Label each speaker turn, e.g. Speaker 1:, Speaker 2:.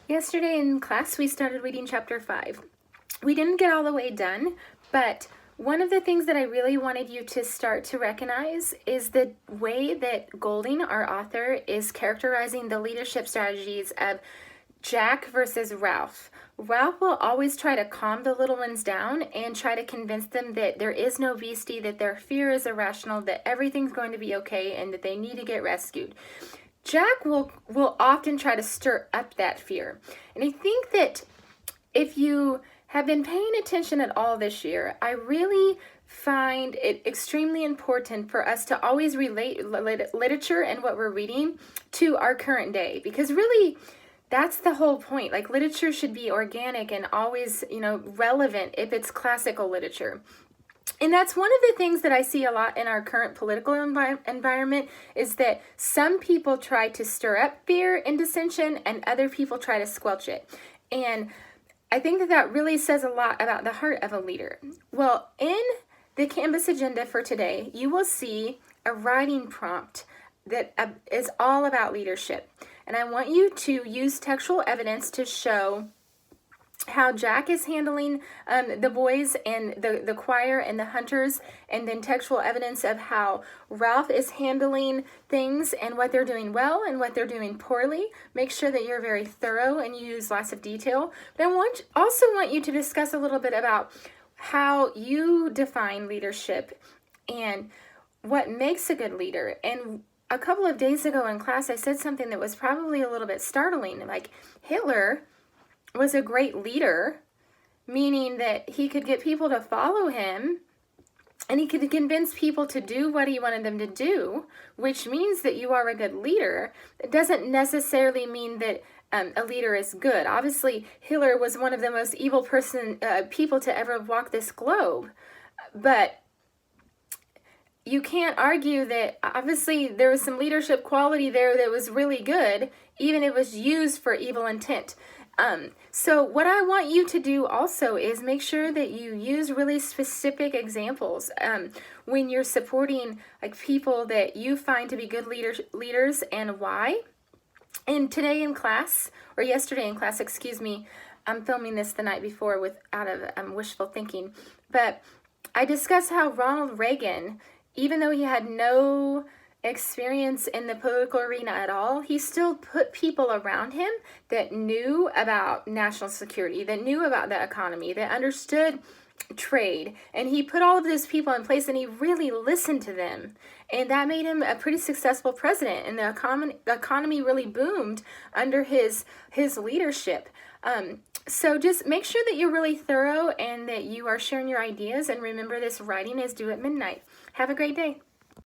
Speaker 1: Yesterday in class, we started reading chapter 5. We didn't get all the way done, but one of the things that I really wanted you to start to recognize is the way that Golding, our author, is characterizing the leadership strategies of Jack versus Ralph. Ralph will always try to calm the little ones down and try to convince them that there is no beastie, that their fear is irrational, that everything's going to be okay, and that they need to get rescued. Jack will often try to stir up that fear. And I think that if you have been paying attention at all this year, I really find it extremely important for us to always relate literature and what we're reading to our current day, because really that's the whole point. Like, literature should be organic and always, relevant if it's classical literature. And that's one of the things that I see a lot in our current political environment, is that some people try to stir up fear and dissension and other people try to squelch it. And I think that that really says a lot about the heart of a leader. Well, in the Canvas agenda for today, you will see a writing prompt that is all about leadership. And I want you to use textual evidence to show how Jack is handling the boys and the choir and the hunters, and then textual evidence of how Ralph is handling things and what they're doing well and what they're doing poorly. Make sure that you're very thorough and you use lots of detail. But I also want you to discuss a little bit about how you define leadership and what makes a good leader. And a couple of days ago in class, I said something that was probably a little bit startling, like Hitler was a great leader, meaning that he could get people to follow him and he could convince people to do what he wanted them to do, which means that you are a good leader. It doesn't necessarily mean that a leader is good. Obviously, Hitler was one of the most evil people to ever walk this globe, but you can't argue that obviously there was some leadership quality there that was really good, even if it was used for evil intent. So what I want you to do also is make sure that you use really specific examples when you're supporting like people that you find to be good leaders and why. And today in class, or yesterday in class, excuse me, I'm filming this the night before out of wishful thinking, but I discussed how Ronald Reagan, even though he had no experience in the political arena at all, he still put people around him that knew about national security, that knew about the economy, that understood trade, and he put all of those people in place and he really listened to them, and that made him a pretty successful president, and the economy really boomed under his leadership. So just make sure that you're really thorough and that you are sharing your ideas, and remember, this writing is due at midnight. Have a great day.